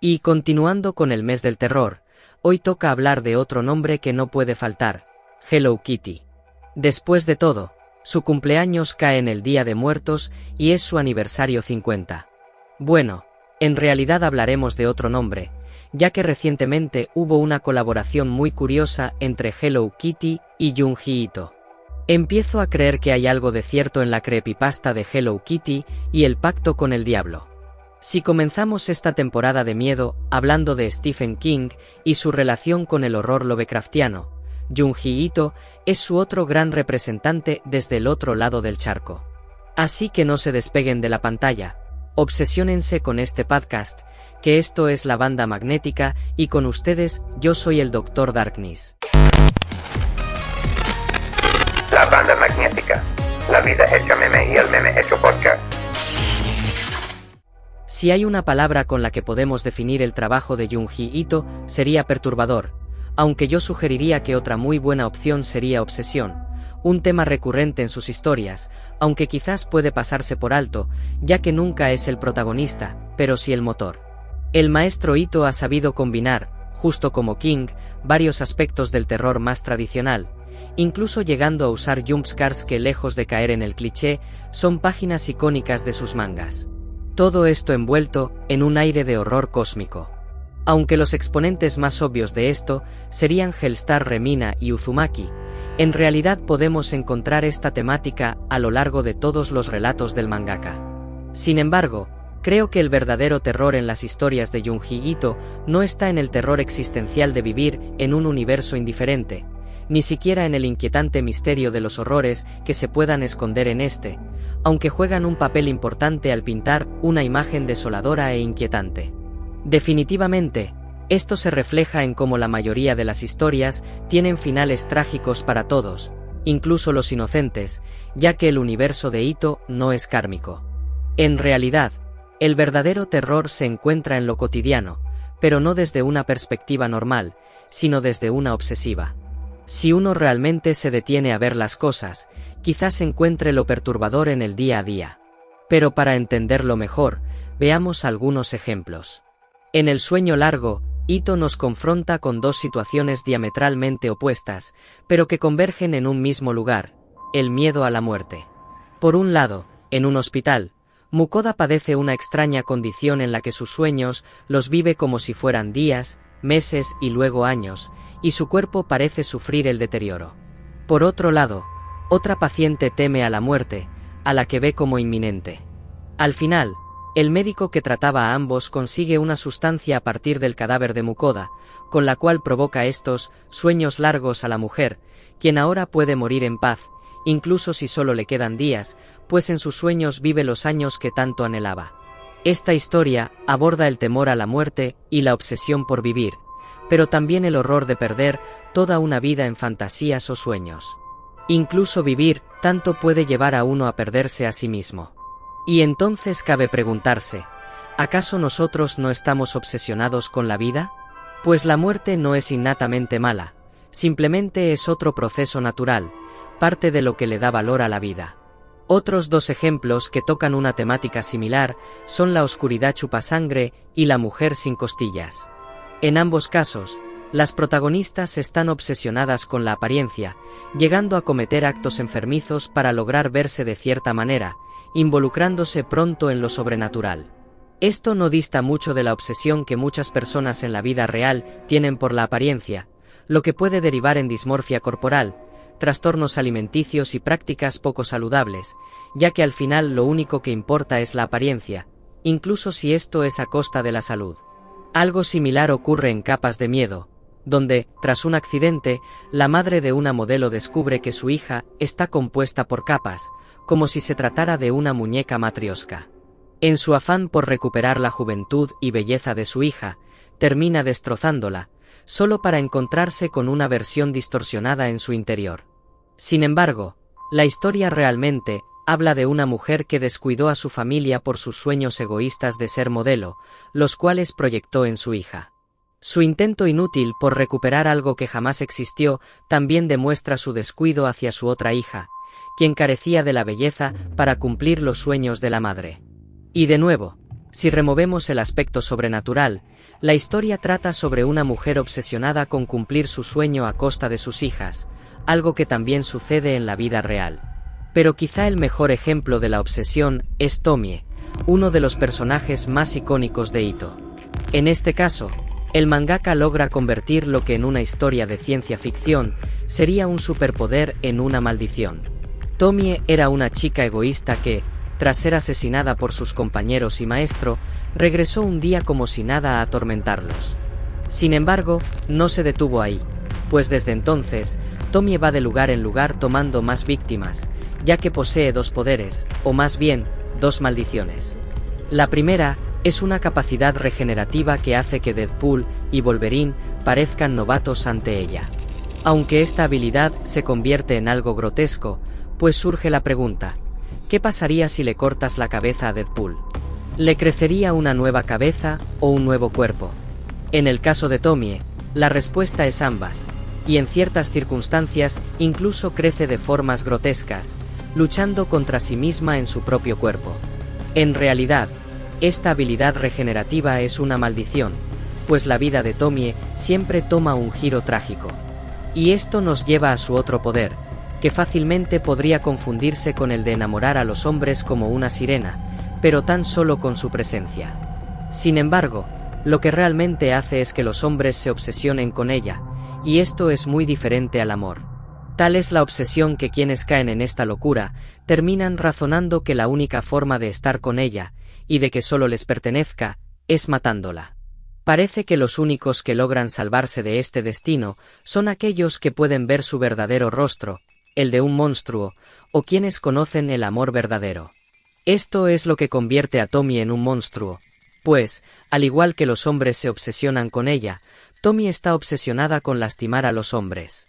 Y continuando con el mes del terror, hoy toca hablar de otro nombre que no puede faltar, Hello Kitty. Después de todo, su cumpleaños cae en el Día de Muertos y es su aniversario 50. Bueno, en realidad hablaremos de otro nombre, ya que recientemente hubo una colaboración muy curiosa entre Hello Kitty y Junji Ito. Empiezo a creer que hay algo de cierto en la creepypasta de Hello Kitty y el pacto con el diablo. Si comenzamos esta temporada de miedo hablando de Stephen King y su relación con el horror lovecraftiano, Junji Ito es su otro gran representante desde el otro lado del charco. Así que no se despeguen de la pantalla, obsesiónense con este podcast, que esto es La Banda Magnética y con ustedes yo soy el Dr. Darkness. La Banda Magnética, la vida hecha meme y el meme hecho podcast. Si hay una palabra con la que podemos definir el trabajo de Junji Ito, sería perturbador, aunque yo sugeriría que otra muy buena opción sería obsesión, un tema recurrente en sus historias, aunque quizás puede pasarse por alto, ya que nunca es el protagonista, pero sí el motor. El maestro Ito ha sabido combinar, justo como King, varios aspectos del terror más tradicional, incluso llegando a usar jumpscares que, lejos de caer en el cliché, son páginas icónicas de sus mangas. Todo esto envuelto en un aire de horror cósmico. Aunque los exponentes más obvios de esto serían Hellstar Remina y Uzumaki, en realidad podemos encontrar esta temática a lo largo de todos los relatos del mangaka. Sin embargo, creo que el verdadero terror en las historias de Junji Ito no está en el terror existencial de vivir en un universo indiferente, ni siquiera en el inquietante misterio de los horrores que se puedan esconder en este, aunque juegan un papel importante al pintar una imagen desoladora e inquietante. Definitivamente, esto se refleja en cómo la mayoría de las historias tienen finales trágicos para todos, incluso los inocentes, ya que el universo de Ito no es kármico. En realidad, el verdadero terror se encuentra en lo cotidiano, pero no desde una perspectiva normal, sino desde una obsesiva. Si uno realmente se detiene a ver las cosas, quizás encuentre lo perturbador en el día a día. Pero para entenderlo mejor, veamos algunos ejemplos. En El sueño largo, Ito nos confronta con dos situaciones diametralmente opuestas, pero que convergen en un mismo lugar: el miedo a la muerte. Por un lado, en un hospital, Mukoda padece una extraña condición en la que sus sueños los vive como si fueran días, meses y luego años, y su cuerpo parece sufrir el deterioro. Por otro lado, otra paciente teme a la muerte, a la que ve como inminente. Al final, el médico que trataba a ambos consigue una sustancia a partir del cadáver de Mukoda, con la cual provoca estos sueños largos a la mujer, quien ahora puede morir en paz, incluso si solo le quedan días, pues en sus sueños vive los años que tanto anhelaba. Esta historia aborda el temor a la muerte y la obsesión por vivir, pero también el horror de perder toda una vida en fantasías o sueños. Incluso vivir tanto puede llevar a uno a perderse a sí mismo. Y entonces cabe preguntarse, ¿acaso nosotros no estamos obsesionados con la vida? Pues la muerte no es innatamente mala, simplemente es otro proceso natural, parte de lo que le da valor a la vida. Otros dos ejemplos que tocan una temática similar son La oscuridad chupasangre y La mujer sin costillas. En ambos casos, las protagonistas están obsesionadas con la apariencia, llegando a cometer actos enfermizos para lograr verse de cierta manera, involucrándose pronto en lo sobrenatural. Esto no dista mucho de la obsesión que muchas personas en la vida real tienen por la apariencia, lo que puede derivar en dismorfia corporal, trastornos alimenticios y prácticas poco saludables, ya que al final lo único que importa es la apariencia, incluso si esto es a costa de la salud. Algo similar ocurre en Capas de miedo, donde, tras un accidente, la madre de una modelo descubre que su hija está compuesta por capas, como si se tratara de una muñeca matrioska. En su afán por recuperar la juventud y belleza de su hija, termina destrozándola, solo para encontrarse con una versión distorsionada en su interior. Sin embargo, la historia realmente habla de una mujer que descuidó a su familia por sus sueños egoístas de ser modelo, los cuales proyectó en su hija. Su intento inútil por recuperar algo que jamás existió también demuestra su descuido hacia su otra hija, quien carecía de la belleza para cumplir los sueños de la madre. Y de nuevo, Si removemos el aspecto sobrenatural, la historia trata sobre una mujer obsesionada con cumplir su sueño a costa de sus hijas, algo que también sucede en la vida real. Pero quizá el mejor ejemplo de la obsesión es Tomie, uno de los personajes más icónicos de Ito. En este caso, el mangaka logra convertir lo que en una historia de ciencia ficción sería un superpoder en una maldición. Tomie era una chica egoísta que, tras ser asesinada por sus compañeros y maestro, regresó un día como si nada a atormentarlos. Sin embargo, no se detuvo ahí, pues desde entonces, Tomie va de lugar en lugar tomando más víctimas, ya que posee dos poderes, o más bien, dos maldiciones. La primera es una capacidad regenerativa que hace que Deadpool y Wolverine parezcan novatos ante ella. Aunque esta habilidad se convierte en algo grotesco, pues surge la pregunta: ¿qué pasaría si le cortas la cabeza a Deadpool? ¿Le crecería una nueva cabeza o un nuevo cuerpo? En el caso de Tomie, la respuesta es ambas, y en ciertas circunstancias incluso crece de formas grotescas, luchando contra sí misma en su propio cuerpo. En realidad, esta habilidad regenerativa es una maldición, pues la vida de Tomie siempre toma un giro trágico. Y esto nos lleva a su otro poder, que fácilmente podría confundirse con el de enamorar a los hombres como una sirena, pero tan solo con su presencia. Sin embargo, lo que realmente hace es que los hombres se obsesionen con ella, y esto es muy diferente al amor. Tal es la obsesión que quienes caen en esta locura terminan razonando que la única forma de estar con ella, y de que solo les pertenezca, es matándola. Parece que los únicos que logran salvarse de este destino son aquellos que pueden ver su verdadero rostro, el de un monstruo, o quienes conocen el amor verdadero. Esto es lo que convierte a Tomie en un monstruo, pues, al igual que los hombres se obsesionan con ella, Tomie está obsesionada con lastimar a los hombres.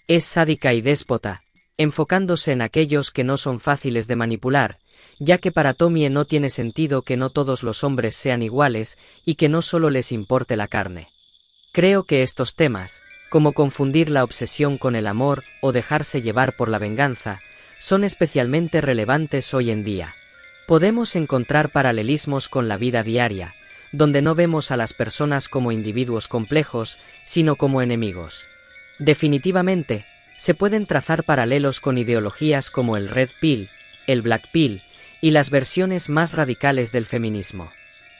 Es sádica y déspota, enfocándose en aquellos que no son fáciles de manipular, ya que para Tomie no tiene sentido que no todos los hombres sean iguales y que no solo les importe la carne. Creo que estos temas, como confundir la obsesión con el amor o dejarse llevar por la venganza, son especialmente relevantes hoy en día. Podemos encontrar paralelismos con la vida diaria, donde no vemos a las personas como individuos complejos, sino como enemigos. Definitivamente, se pueden trazar paralelos con ideologías como el Red Pill, el Black Pill, y las versiones más radicales del feminismo.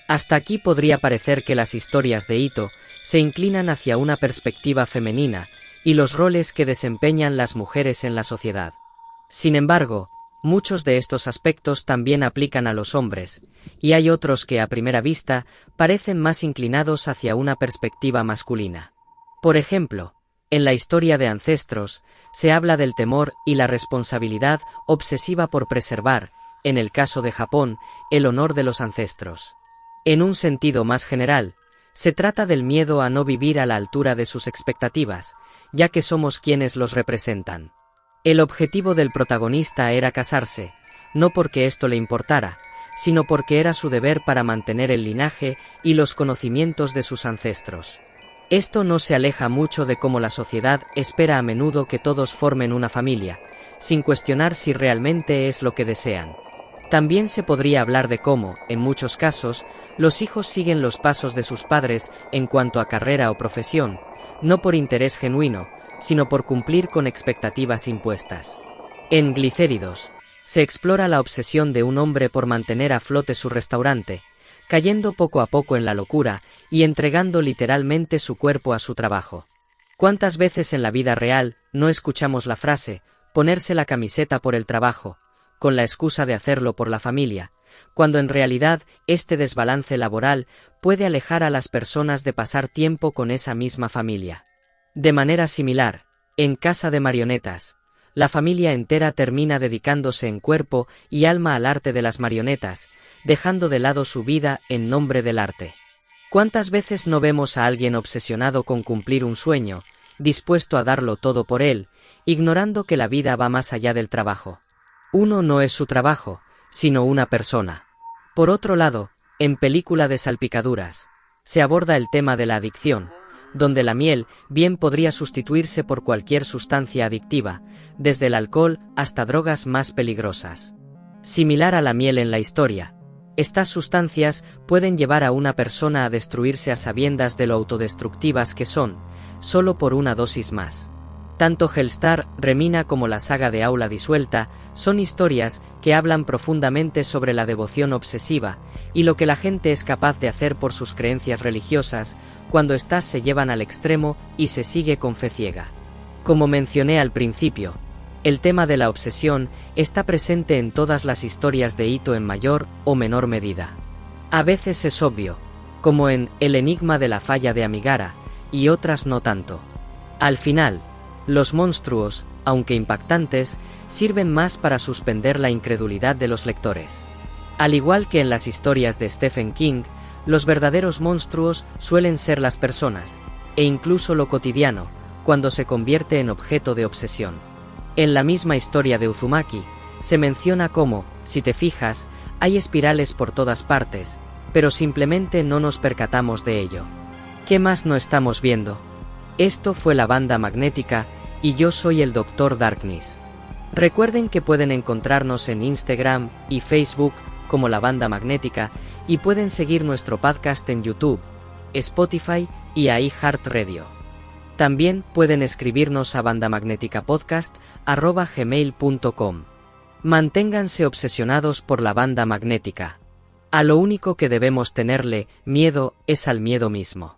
Hasta aquí podría parecer que las historias de Ito se inclinan hacia una perspectiva femenina y los roles que desempeñan las mujeres en la sociedad. Sin embargo, muchos de estos aspectos también aplican a los hombres, y hay otros que a primera vista parecen más inclinados hacia una perspectiva masculina. Por ejemplo, en la historia de Ancestros, se habla del temor y la responsabilidad obsesiva por preservar, en el caso de Japón, el honor de los ancestros. En un sentido más general, se trata del miedo a no vivir a la altura de sus expectativas, ya que somos quienes los representan. El objetivo del protagonista era casarse, no porque esto le importara, sino porque era su deber para mantener el linaje y los conocimientos de sus ancestros. Esto no se aleja mucho de cómo la sociedad espera a menudo que todos formen una familia, sin cuestionar si realmente es lo que desean. También se podría hablar de cómo, en muchos casos, los hijos siguen los pasos de sus padres en cuanto a carrera o profesión, no por interés genuino, sino por cumplir con expectativas impuestas. En Glicéridos, se explora la obsesión de un hombre por mantener a flote su restaurante, cayendo poco a poco en la locura y entregando literalmente su cuerpo a su trabajo. ¿Cuántas veces en la vida real no escuchamos la frase, ponerse la camiseta por el trabajo, con la excusa de hacerlo por la familia, cuando en realidad este desbalance laboral puede alejar a las personas de pasar tiempo con esa misma familia? De manera similar, en Casa de Marionetas, la familia entera termina dedicándose en cuerpo y alma al arte de las marionetas, dejando de lado su vida en nombre del arte. ¿Cuántas veces no vemos a alguien obsesionado con cumplir un sueño, dispuesto a darlo todo por él, ignorando que la vida va más allá del trabajo? Uno no es su trabajo, sino una persona. Por otro lado, en Película de Salpicaduras, se aborda el tema de la adicción, donde la miel bien podría sustituirse por cualquier sustancia adictiva, desde el alcohol hasta drogas más peligrosas. Similar a la miel en la historia, Estas sustancias pueden llevar a una persona a destruirse a sabiendas de lo autodestructivas que son, solo por una dosis más. Tanto Hellstar, Remina como la saga de Aula Disuelta son historias que hablan profundamente sobre la devoción obsesiva y lo que la gente es capaz de hacer por sus creencias religiosas cuando éstas se llevan al extremo y se sigue con fe ciega. Como mencioné al principio, el tema de la obsesión está presente en todas las historias de Ito en mayor o menor medida. A veces es obvio, como en El enigma de la falla de Amigara, y otras no tanto. Al final, los monstruos, aunque impactantes, sirven más para suspender la incredulidad de los lectores. Al igual que en las historias de Stephen King, los verdaderos monstruos suelen ser las personas, e incluso lo cotidiano, cuando se convierte en objeto de obsesión. En la misma historia de Uzumaki, se menciona cómo, si te fijas, hay espirales por todas partes, pero simplemente no nos percatamos de ello. ¿Qué más no estamos viendo? Esto fue la Banda Magnética, y yo soy el Dr. Darkness. Recuerden que pueden encontrarnos en Instagram y Facebook como la Banda Magnética, y pueden seguir nuestro podcast en YouTube, Spotify y iHeartRadio. También pueden escribirnos a bandamagneticapodcast@gmail.com. Manténganse obsesionados por la Banda Magnética. A lo único que debemos tenerle miedo es al miedo mismo.